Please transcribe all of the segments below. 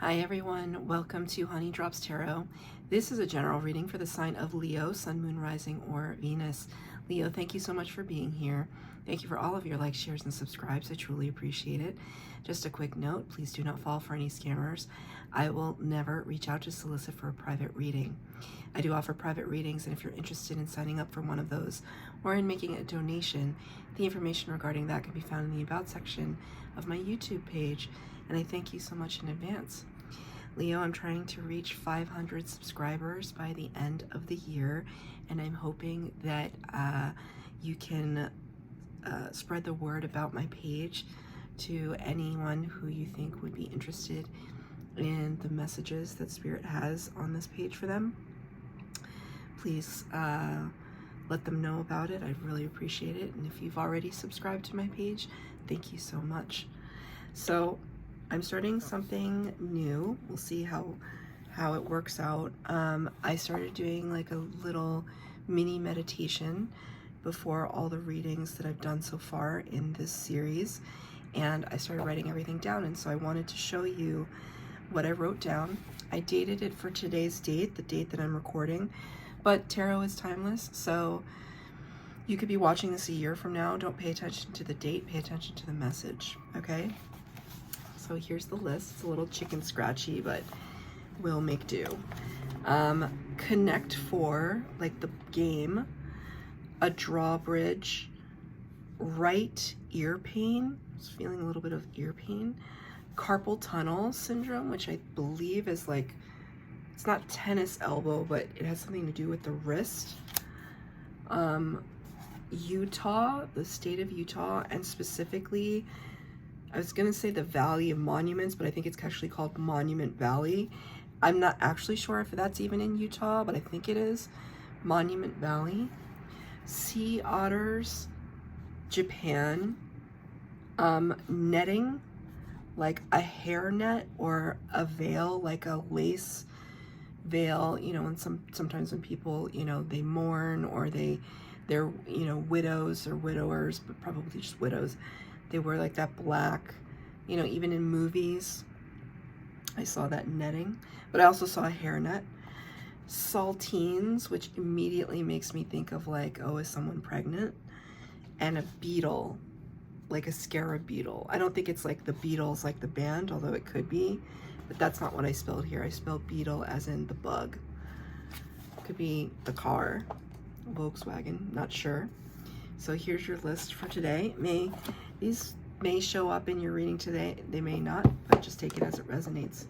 Hi everyone, welcome to Honey Drops Tarot. This is a general reading for the sign of Leo, Sun, Moon, Rising, or Venus. Leo, thank you so much for being here. Thank you for all of your likes, shares, and subscribes. I truly appreciate it. Just a quick note, please do not fall for any scammers. I will never reach out to solicit for a private reading. I do offer private readings, and if you're interested in signing up for one of those or in making a donation, the information regarding that can be found in the About section of my YouTube page, and I thank you so much in advance. Leo, I'm trying to reach 500 subscribers by the end of the year, and I'm hoping that you can spread the word about my page to anyone who you think would be interested in the messages that Spirit has on this page for them. Please let them know about it. I'd really appreciate it. And if you've already subscribed to my page, thank you so much. So I'm starting something new. We'll see how it works out. I started doing like a little mini meditation before all the readings that I've done so far in this series, and I started writing everything down, and so I wanted to show you what I wrote down. I dated it for today's date, the date that I'm recording, but tarot is timeless, so you could be watching this a year from now. Don't pay attention to the date, pay attention to the message, okay? So here's the list. It's a little chicken scratchy, but we'll make do. Connect 4, like the game, a drawbridge, right ear pain. I was feeling a little bit of ear pain. Carpal tunnel syndrome, which I believe is like, it's not tennis elbow, but it has something to do with the wrist. Utah, the state of Utah, and specifically, I was going to say the Valley of Monuments, but I think it's actually called Monument Valley. I'm not actually sure if that's even in Utah, but I think it is. Monument Valley. Sea otters, Japan. Netting, like a hair net or a veil, like a lace veil, you know, and sometimes when people, you know, they mourn or they're, you know, widows or widowers, but probably just widows. They wear like that black, you know, even in movies, I saw that netting, but I also saw a hairnet. Saltines, which immediately makes me think of like, oh, is someone pregnant? And a beetle, like a scarab beetle. I don't think it's like the Beatles, like the band, although it could be, but that's not what I spelled here. I spelled beetle as in the bug. Could be the car, Volkswagen, not sure. So here's your list for today. These may show up in your reading today, they may not, but just take it as it resonates.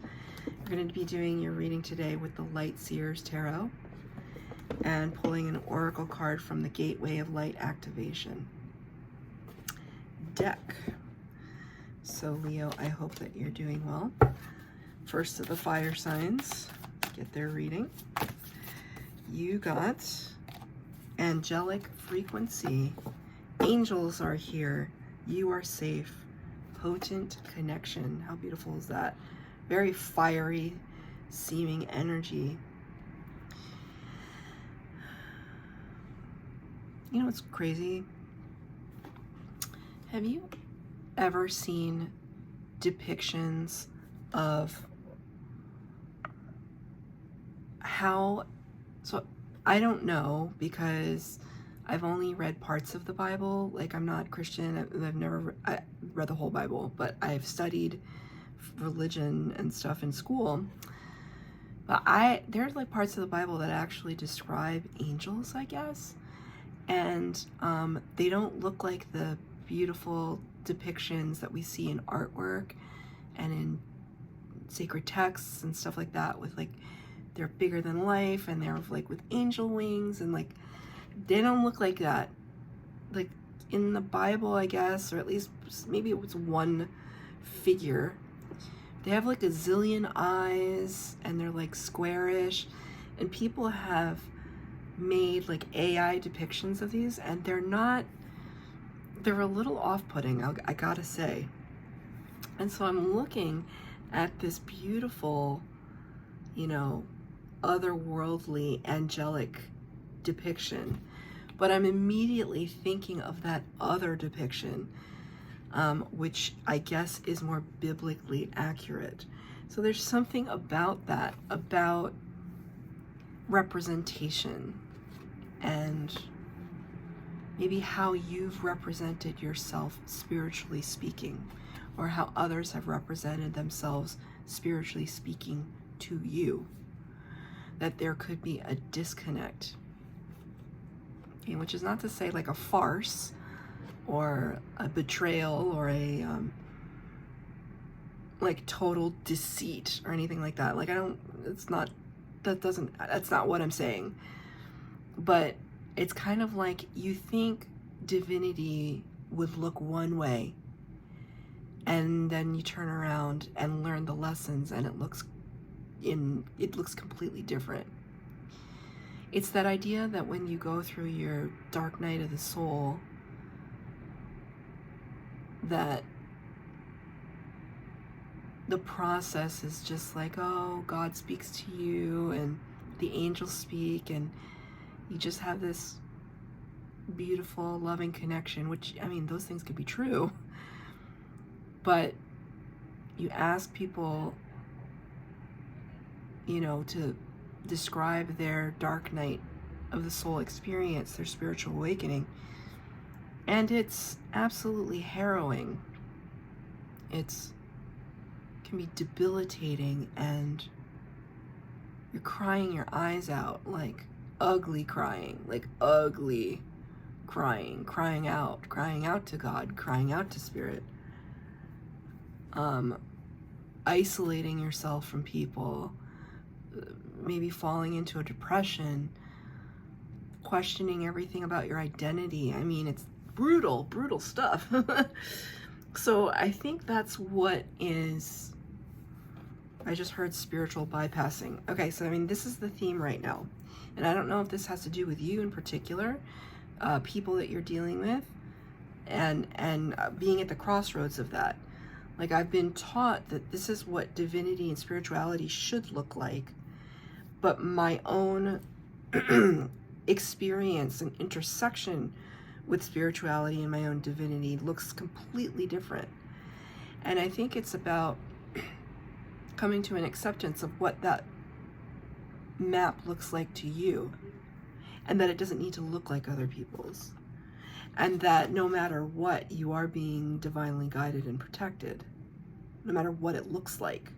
You're going to be doing your reading today with the Light Seers Tarot and pulling an oracle card from the Gateway of Light Activation deck. So Leo, I hope that you're doing well. First of the fire signs, get their reading. You got angelic frequency. Angels are here. You are safe. Potent connection. How beautiful is that? Very fiery seeming energy. You know what's crazy? Have you ever seen depictions of how, so I don't know because I've only read parts of the Bible. Like, I'm not Christian. I've never read the whole Bible, but I've studied religion and stuff in school. But there's like parts of the Bible that actually describe angels, I guess. And they don't look like the beautiful depictions that we see in artwork and in sacred texts and stuff like that, with like, they're bigger than life and they're like with angel wings, and like, they don't look like that. Like in the Bible, I guess, or at least maybe it was one figure. They have like a zillion eyes and they're like squarish, and people have made like AI depictions of these, and they're a little off-putting, I gotta say. And so I'm looking at this beautiful, you know, otherworldly, angelic depiction, but I'm immediately thinking of that other depiction which I guess is more biblically accurate. So there's something about that, about representation and maybe how you've represented yourself spiritually speaking, or how others have represented themselves spiritually speaking to you, that there could be a disconnect. Okay, which is not to say like a farce or a betrayal or a like total deceit or anything like that. Like that's not what I'm saying. But it's kind of like you think divinity would look one way, and then you turn around and learn the lessons and it looks completely different. It's that idea that when you go through your dark night of the soul, that the process is just like, oh, God speaks to you and the angels speak, and you just have this beautiful, loving connection, which, I mean, those things could be true. But you ask people, you know, to describe their dark night of the soul experience, their spiritual awakening, and it's absolutely harrowing. Can be debilitating, and you're crying your eyes out, like ugly crying, crying out to God, crying out to spirit, isolating yourself from people, maybe falling into a depression, questioning everything about your identity. I mean, it's brutal stuff. So I think that's what is, I just heard spiritual bypassing. Okay, so I mean, this is the theme right now. And I don't know if this has to do with you in particular, people that you're dealing with, and being at the crossroads of that. Like, I've been taught that this is what divinity and spirituality should look like, but my own experience and intersection with spirituality and my own divinity looks completely different. And I think it's about coming to an acceptance of what that map looks like to you, and that it doesn't need to look like other people's, and that no matter what, you are being divinely guided and protected, no matter what it looks like.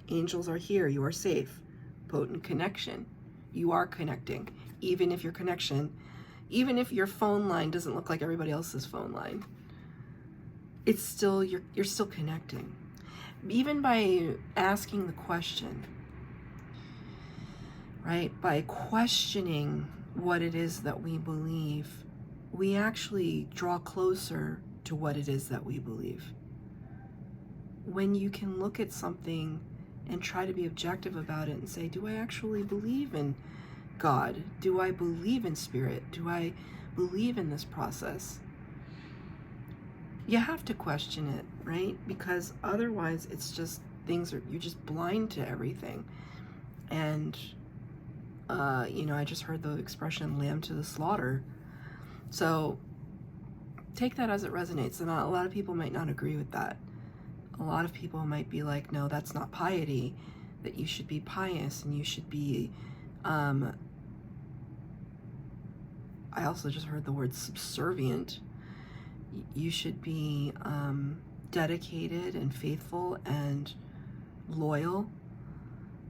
Angels are here, you are safe. Potent connection, you are connecting. Even if your phone line doesn't look like everybody else's phone line, it's still, you're still connecting. Even by asking the question, right? By questioning what it is that we believe, we actually draw closer to what it is that we believe. When you can look at something and try to be objective about it and say, do I actually believe in God? Do I believe in spirit? Do I believe in this process? You have to question it, right? Because otherwise it's just you're just blind to everything. And I just heard the expression lamb to the slaughter. So take that as it resonates. And a lot of people might not agree with that. A lot of people might be like, no, that's not piety, that you should be pious and you should be, I also just heard the word subservient. You should be dedicated and faithful and loyal,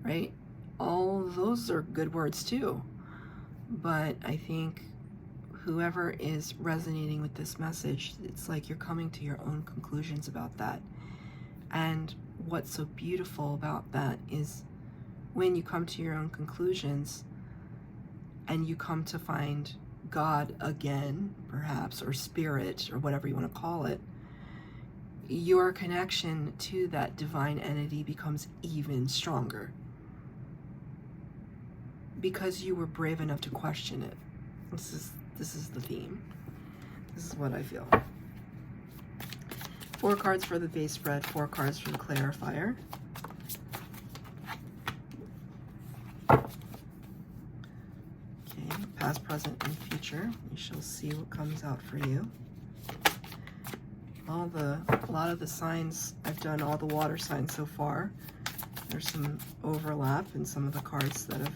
right? All those are good words too. But I think whoever is resonating with this message, it's like you're coming to your own conclusions about that. And what's so beautiful about that is when you come to your own conclusions and you come to find God again, perhaps, or spirit, or whatever you want to call it, your connection to that divine entity becomes even stronger because you were brave enough to question it. This is the theme. This is what I feel. 4 cards for the base spread, 4 cards for the clarifier. Okay, past, present, and future. We shall see what comes out for you. a lot of the signs, I've done all the water signs so far. There's some overlap in some of the cards that have,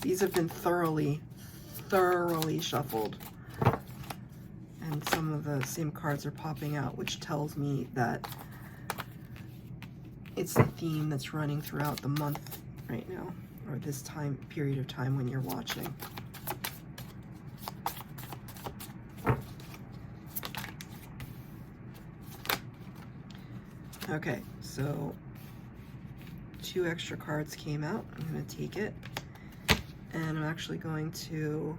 these have been thoroughly shuffled. And some of the same cards are popping out, which tells me that it's the theme that's running throughout the month right now, or this time period of time when you're watching. Okay, so 2 extra cards came out. I'm going to take it, and I'm actually going to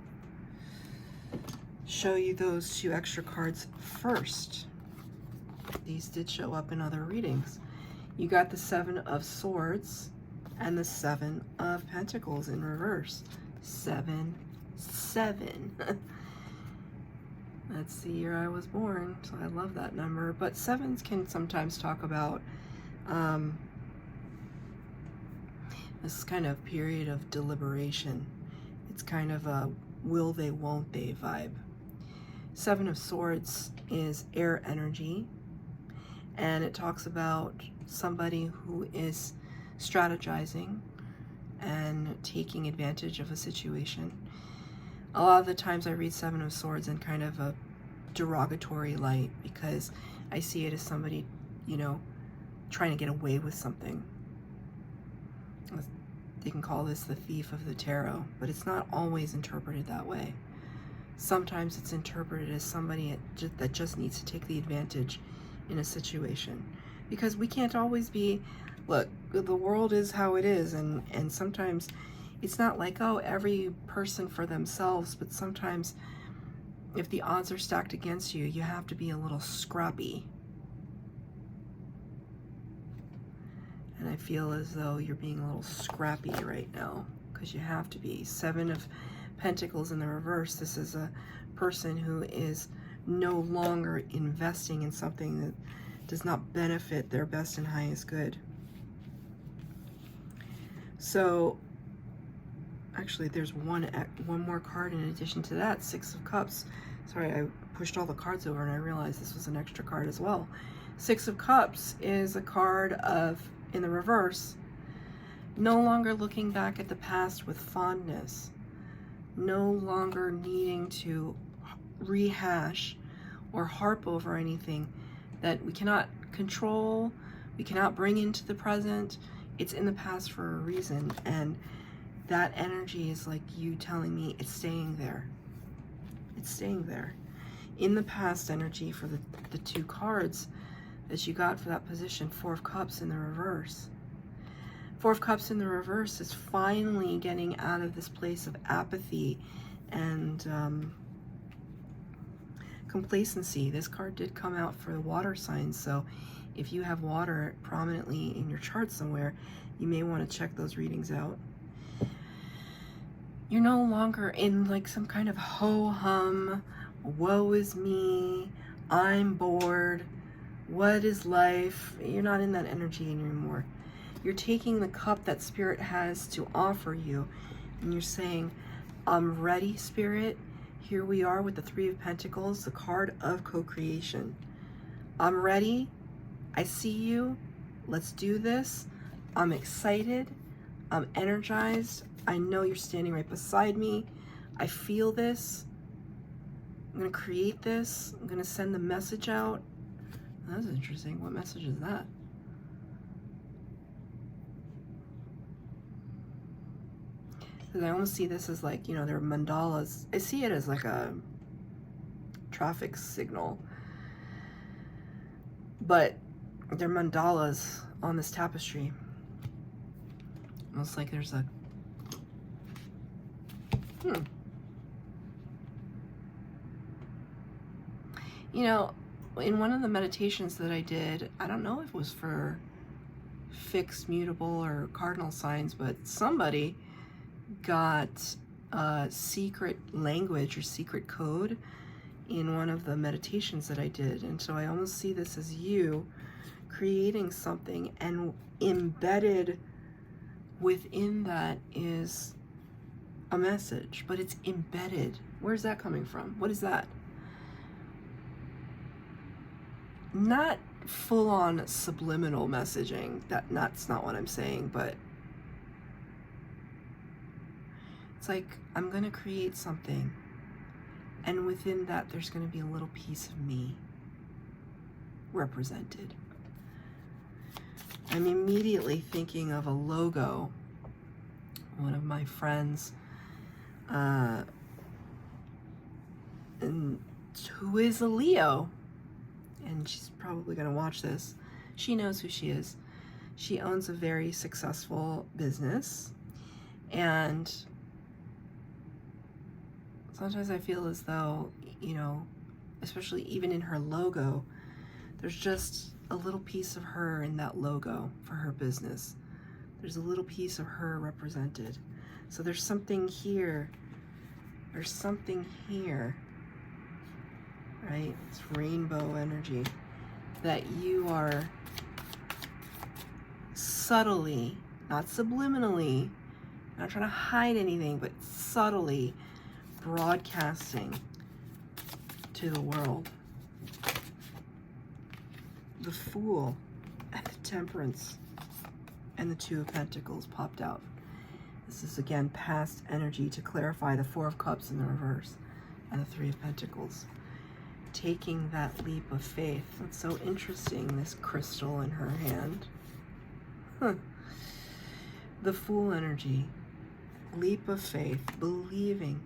show you those 2 extra cards first. These did show up in other readings. You got the 7 of Swords and the 7 of Pentacles in reverse. 7, 7. That's the year I was born, so I love that number. But 7s can sometimes talk about this kind of period of deliberation. It's kind of a will they, won't they vibe. 7 of Swords is air energy, and it talks about somebody who is strategizing and taking advantage of a situation. A lot of the times I read 7 of Swords in kind of a derogatory light because I see it as somebody, you know, trying to get away with something. They can call this the thief of the tarot, but it's not always interpreted that way. Sometimes it's interpreted as somebody that just needs to take the advantage in a situation. Because we can't always be, look, the world is how it is, and sometimes it's not like, oh, every person for themselves, but sometimes if the odds are stacked against you, you have to be a little scrappy. And I feel as though you're being a little scrappy right now, because you have to be. 7 of Pentacles in the reverse. This is a person who is no longer investing in something that does not benefit their best and highest good. So, actually, there's one more card in addition to that, 6 of Cups. Sorry, I pushed all the cards over and I realized this was an extra card as well. 6 of Cups is a card of, in the reverse, no longer looking back at the past with fondness, no longer needing to rehash or harp over anything that we cannot control, we cannot bring into the present. It's in the past for a reason, and that energy is like you telling me it's staying there. It's staying there. In the past energy for the 2 cards that you got for that position, 4 of Cups in the reverse. 4 of Cups in the reverse is finally getting out of this place of apathy and complacency. This card did come out for the water signs, so if you have water prominently in your chart somewhere, you may want to check those readings out. You're no longer in like some kind of ho-hum, woe is me, I'm bored, what is life? You're not in that energy anymore. You're taking the cup that Spirit has to offer you, and you're saying, I'm ready, Spirit. Here we are with the 3 of Pentacles, the card of co-creation. I'm ready. I see you. Let's do this. I'm excited. I'm energized. I know you're standing right beside me. I feel this. I'm going to create this. I'm going to send the message out. That's interesting. What message is that? Because I almost see this as like, you know, they're mandalas. I see it as like a traffic signal. But they're mandalas on this tapestry. Almost like there's a... You know, in one of the meditations that I did, I don't know if it was for fixed, mutable, or cardinal signs, but somebody got a secret language or secret code in one of the meditations that I did. And so I almost see this as you creating something, and embedded within that is a message, but it's embedded. Where's that coming from? What is that? not full-on subliminal messaging, that's not what I'm saying, but it's like, I'm going to create something, and within that there's going to be a little piece of me represented. I'm immediately thinking of a logo. One of my friends, and who is a Leo, and she's probably going to watch this. She knows who she is. She owns a very successful business, and sometimes I feel as though, you know, especially even in her logo, there's just a little piece of her in that logo for her business. There's a little piece of her represented. So there's something here. There's something here, right? It's rainbow energy that you are subtly, not subliminally, not trying to hide anything, but subtly broadcasting to the world. The Fool and the Temperance and the Two of Pentacles popped out. This is again past energy to clarify the Four of Cups in the reverse and the Three of Pentacles. Taking that leap of faith. That's so interesting, this crystal in her hand. Huh. The Fool energy. Leap of faith. Believing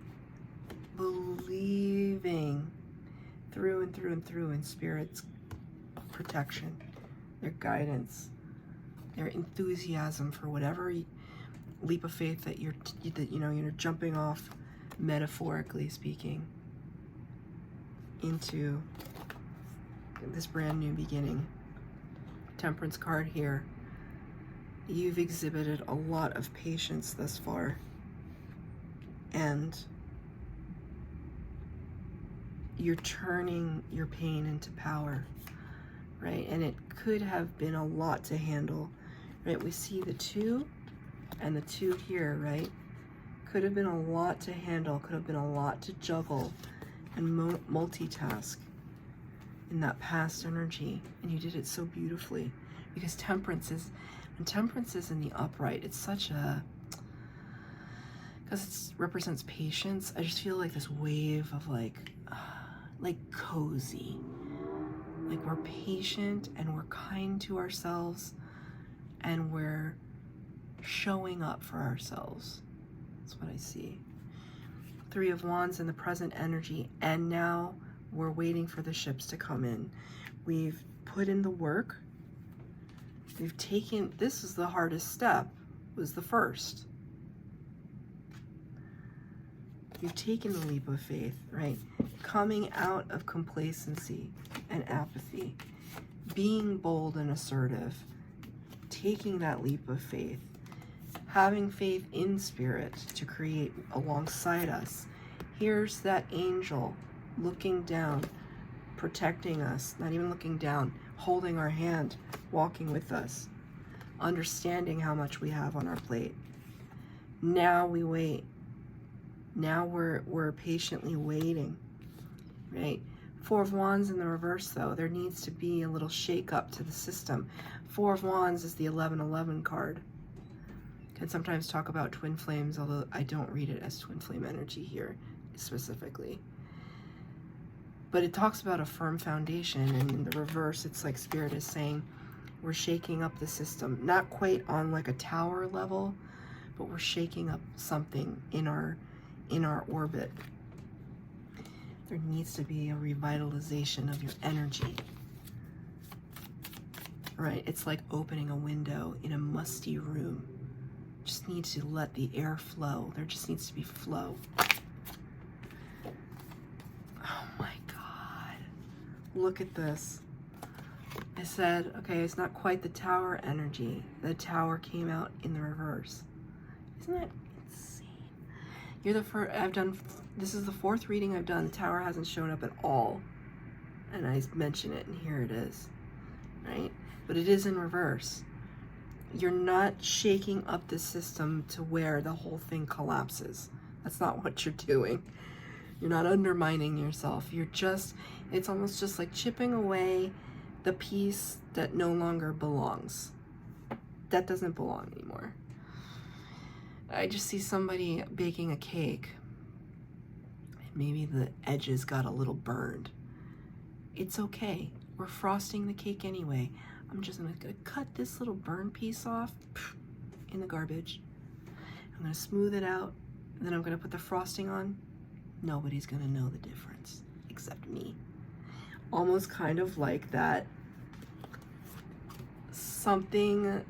through and through and through in Spirit's protection, their guidance, their enthusiasm for whatever leap of faith that you're jumping off, metaphorically speaking, into this brand new beginning. Temperance card here. You've exhibited a lot of patience thus far, and you're turning your pain into power, right? And it could have been a lot to handle, right? We see the 2 and the 2 here, right? Could have been a lot to handle, could have been a lot to juggle and multitask in that past energy, and you did it so beautifully. Because when temperance is in the upright, it's such a, because it represents patience, I just feel like this wave of like cozy. Like we're patient and we're kind to ourselves and we're showing up for ourselves. That's what I see. 3 of Wands in the present energy, and now we're waiting for the ships to come in. We've put in the work. We've taken, this is the hardest step, was the first. You've taken the leap of faith, right? Coming out of complacency and apathy, being bold and assertive, taking that leap of faith, having faith in Spirit to create alongside us. Here's that angel looking down, protecting us, not even looking down, holding our hand, walking with us, understanding how much we have on our plate. Now we wait. Now we're patiently waiting, right? 4 of Wands in the reverse, though. There needs to be a little shake up to the system. 4 of Wands is the 1111 card. Can sometimes talk about twin flames, although I don't read it as twin flame energy here specifically. But it talks about a firm foundation, and in the reverse, it's like Spirit is saying we're shaking up the system. Not quite on like a tower level, but we're shaking up something in our orbit. There needs to be a revitalization of your energy. Right? It's like opening a window in a musty room. Just need to let the air flow. There just needs to be flow. Oh my God. Look at this. I said, okay, it's not quite the tower energy. The tower came out in the reverse. Isn't that insane? You're the first, this is the 4th reading I've done. The tower hasn't shown up at all. And I mention it, and here it is, right? But it is in reverse. You're not shaking up the system to where the whole thing collapses. That's not what you're doing. You're not undermining yourself. You're just, it's almost just like chipping away the piece that no longer belongs. That doesn't belong anymore. I just see somebody baking a cake, and maybe the edges got a little burned. It's okay. We're frosting the cake anyway. I'm just gonna cut this little burn piece off in the garbage. I'm gonna smooth it out, and then I'm gonna put the frosting on. Nobody's gonna know the difference except me. Almost kind of like that, something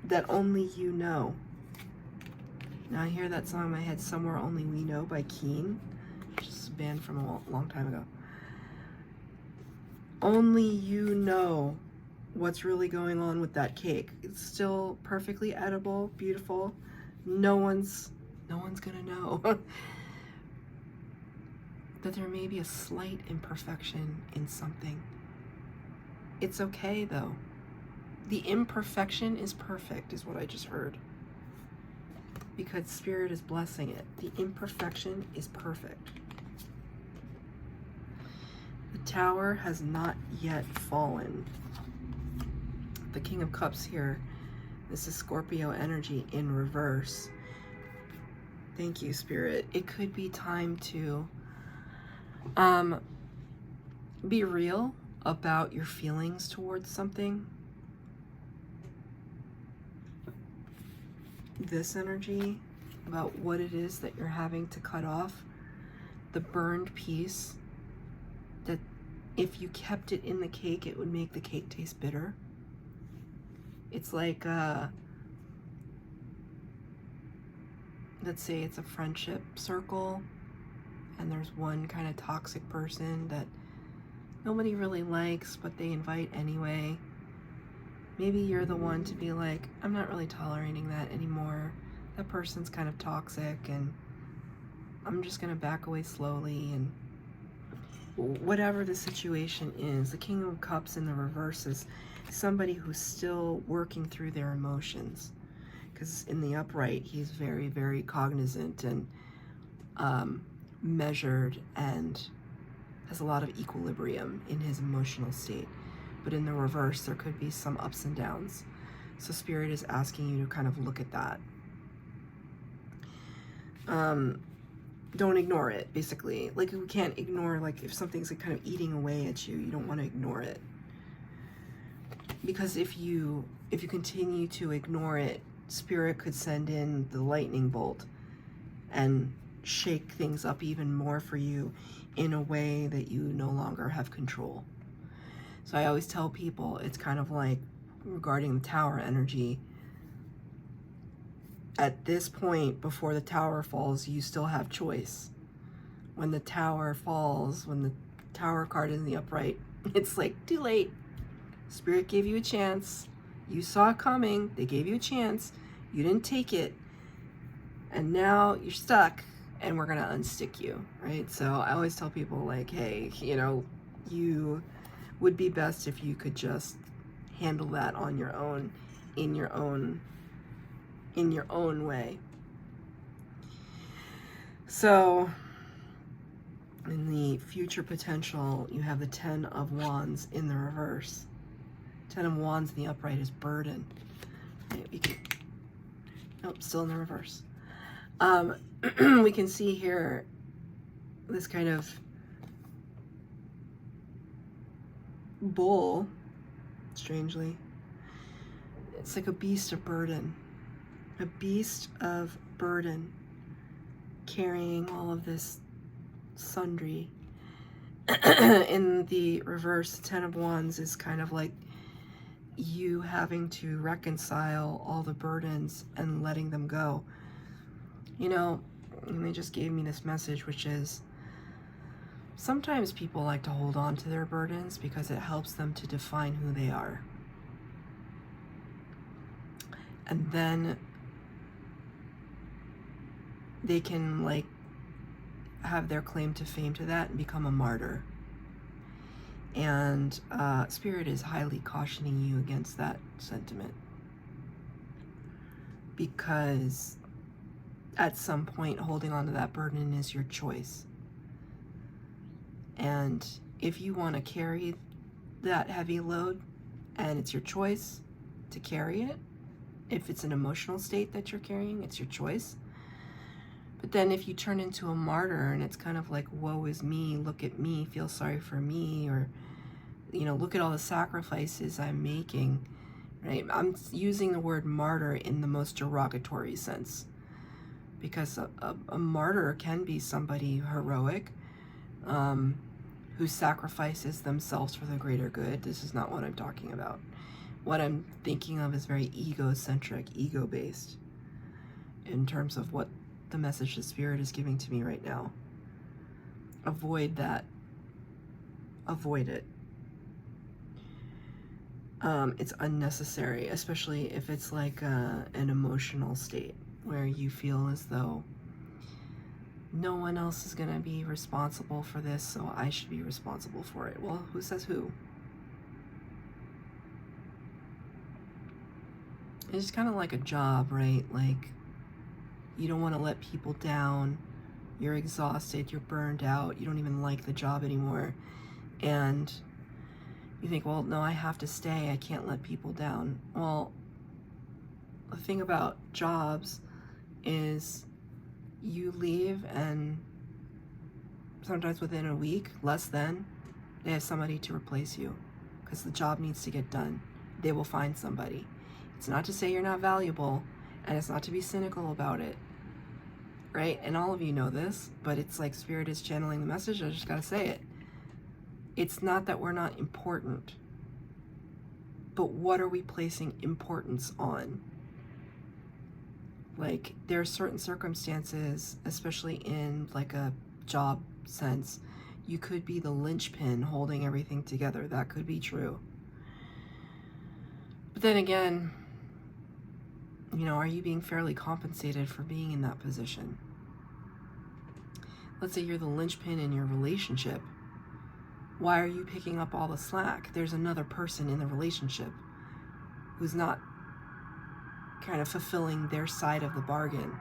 that only you know. Now I hear that song in my head, Somewhere Only We Know by Keane, which is a band from a long time ago. Only you know what's really going on with that cake. It's still perfectly edible, beautiful. No one's gonna know that there may be a slight imperfection in something. It's okay though. The imperfection is perfect, is what I just heard. Because Spirit is blessing it. The imperfection is perfect. The Tower has not yet fallen. The King of Cups here. This is Scorpio energy in reverse. Thank you, Spirit. It could be time to be real about your feelings towards something. This energy about what it is that you're having to cut off, the burned piece, that if you kept it in the cake, it would make the cake taste bitter. It's like, let's say it's a friendship circle, and there's one kind of toxic person that nobody really likes, but they invite anyway. Maybe you're the one to be like, I'm not really tolerating that anymore. That person's kind of toxic, and I'm just gonna back away slowly. And whatever the situation is, the King of Cups in the reverse is somebody who's still working through their emotions. Because in the upright, he's very, very cognizant and measured and has a lot of equilibrium in his emotional state. But in the reverse, there could be some ups and downs. So Spirit is asking you to kind of look at that. Don't ignore it, basically. Like, we can't ignore, like, if something's like kind of eating away at you, you don't want to ignore it. Because if you continue to ignore it, Spirit could send in the lightning bolt and shake things up even more for you in a way that you no longer have control. So I always tell people, it's kind of like regarding the Tower energy, at this point before the Tower falls, you still have choice. When the Tower falls, when the Tower card is in the upright, it's like too late. Spirit gave you a chance. You saw it coming. They gave you a chance. You didn't take it. And now you're stuck, and we're going to unstick you, right? So I always tell people, like, hey, you know, you would be best if you could just handle that on your own, in your own way. So in the future potential, you have the 10 of Wands in the reverse. 10 of Wands in the upright is burden. Right, nope, still in the reverse. We can see here this kind of bull, strangely. It's like a beast of burden. A beast of burden, carrying all of this sundry. In the reverse, 10 of Wands is kind of like you having to reconcile all the burdens and letting them go. You know, and they just gave me this message, which is sometimes people like to hold on to their burdens because it helps them to define who they are. And then they can, like, have their claim to fame to that and become a martyr. And Spirit is highly cautioning you against that sentiment. Because at some point, holding on to that burden is your choice. And if you want to carry that heavy load, and it's your choice to carry it. If it's an emotional state that you're carrying, it's your choice. But then if you turn into a martyr and it's kind of like, woe is me, look at me, feel sorry for me, or, you know, look at all the sacrifices I'm making, right? I'm using the word martyr in the most derogatory sense, because a martyr can be somebody heroic, who sacrifices themselves for the greater good. This is not what I'm talking about. What I'm thinking of is very egocentric, ego-based, in terms of what the message the Spirit is giving to me right now. Avoid that. Avoid it. It's unnecessary, especially if it's like an emotional state where you feel as though no one else is going to be responsible for this, so I should be responsible for it. Well, who says who? It's kind of like a job, right? Like, you don't want to let people down. You're exhausted, you're burned out, you don't even like the job anymore. And you think, well, no, I have to stay, I can't let people down. Well, the thing about jobs is you leave, and sometimes within a week, less than, they have somebody to replace you, because the job needs to get done. They will find somebody. It's not to say you're not valuable, and it's not to be cynical about it, right? And all of you know this, but it's like Spirit is channeling the message. I just gotta say it. It's not that we're not important, but what are we placing importance on? Like, there are certain circumstances, especially in like a job sense, you could be the linchpin holding everything together. That could be true. But then again, you know, are you being fairly compensated for being in that position? Let's say you're the linchpin in your relationship. Why are you picking up all the slack? There's another person in the relationship who's not kind of fulfilling their side of the bargain.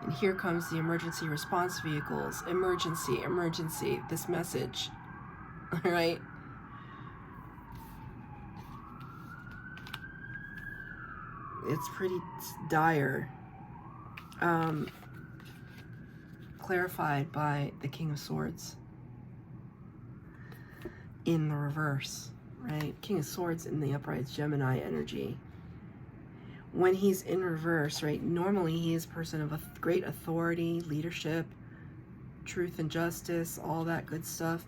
And here comes the emergency response vehicles. Emergency, emergency, this message, all right? It's pretty dire. Clarified by the King of Swords in the reverse, right? King of Swords in the upright is Gemini energy. When he's in reverse, right, normally he is a person of a great authority, leadership, truth and justice, all that good stuff.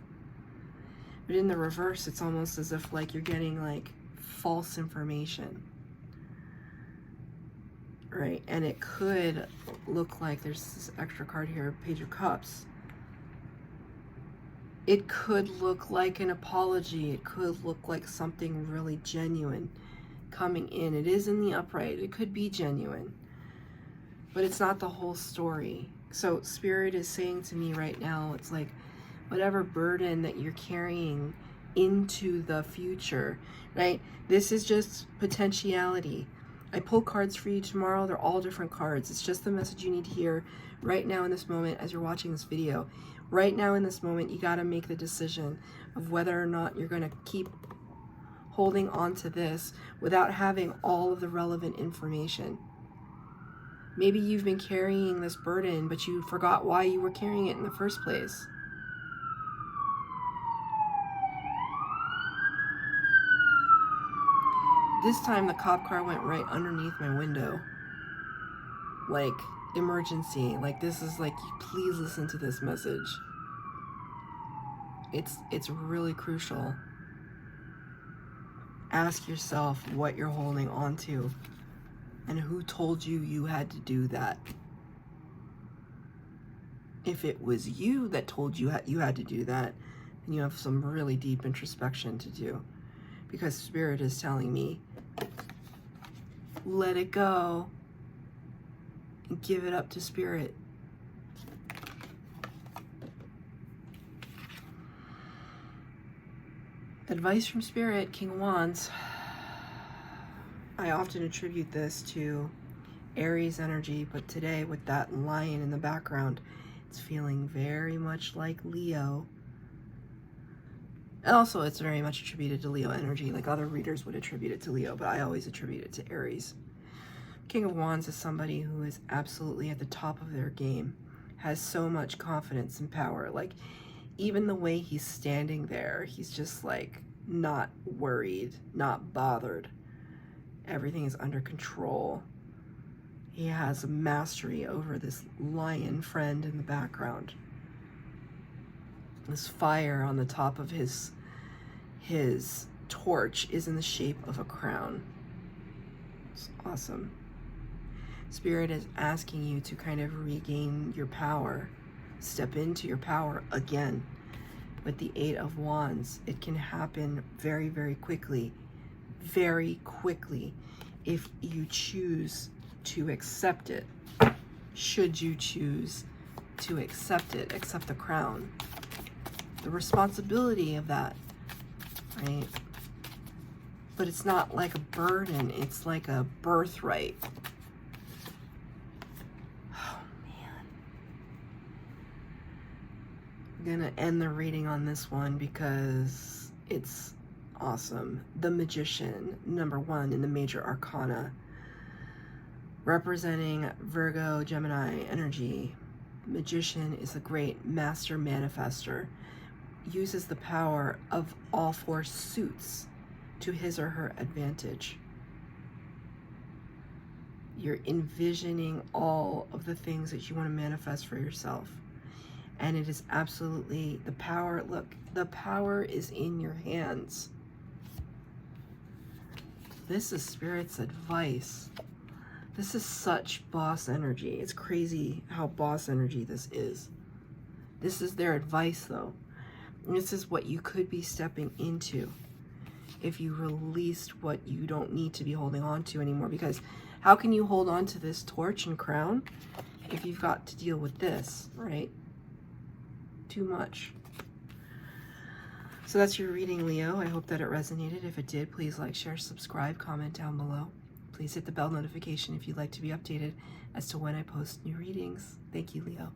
But in the reverse, it's almost as if like you're getting like false information, right? And it could look like, there's this extra card here, Page of Cups. It could look like an apology. It could look like something really genuine coming in. It is in the upright. It could be genuine, but it's not the whole story. So Spirit is saying to me right now, it's like whatever burden that you're carrying into the future, right? This is just potentiality. I pull cards for you tomorrow. They're all different cards. It's just the message you need to hear right now in this moment as you're watching this video. Right now in this moment, you got to make the decision of whether or not you're going to keep holding on to this without having all of the relevant information. Maybe you've been carrying this burden, but you forgot why you were carrying it in the first place. This time the cop car went right underneath my window. Like, emergency. Like, this is like, please listen to this message. It's really crucial. Ask yourself what you're holding on to and who told you you had to do that. If it was you that told you you had to do that, then you have some really deep introspection to do, because Spirit is telling me, let it go and give it up to Spirit. Advice from Spirit, King of Wands. I often attribute this to Aries energy, but today with that lion in the background, it's feeling very much like Leo. And also, it's very much attributed to Leo energy. Like other readers would attribute it to Leo, but I always attribute it to Aries. King of Wands is somebody who is absolutely at the top of their game, has so much confidence and power. Like, even the way he's standing there, he's just like not worried, not bothered. Everything is under control. He has a mastery over this lion friend in the background. This fire on the top of his torch is in the shape of a crown. It's awesome. Spirit is asking you to kind of regain your power, step into your power again. With the Eight of Wands, it can happen very, very quickly, if you choose to accept it. Should you choose to accept it, accept the crown, the responsibility of that, right? But it's not like a burden, it's like a birthright. Oh man. I'm gonna end the reading on this one because it's awesome. The Magician, number 1 in the major arcana, representing Virgo, Gemini energy. Magician is a great master manifester, uses the power of all 4 suits to his or her advantage. You're envisioning all of the things that you want to manifest for yourself. And it is absolutely the power. Look, the power is in your hands. This is Spirit's advice. This is such boss energy. It's crazy how boss energy this is. This is their advice, though. And this is what you could be stepping into if you released what you don't need to be holding on to anymore. Because how can you hold on to this torch and crown if you've got to deal with this, right? Too much. So that's your reading, Leo. I hope that it resonated. If it did, please like, share, subscribe, comment down below. Please hit the bell notification if you'd like to be updated as to when I post new readings. Thank you, Leo.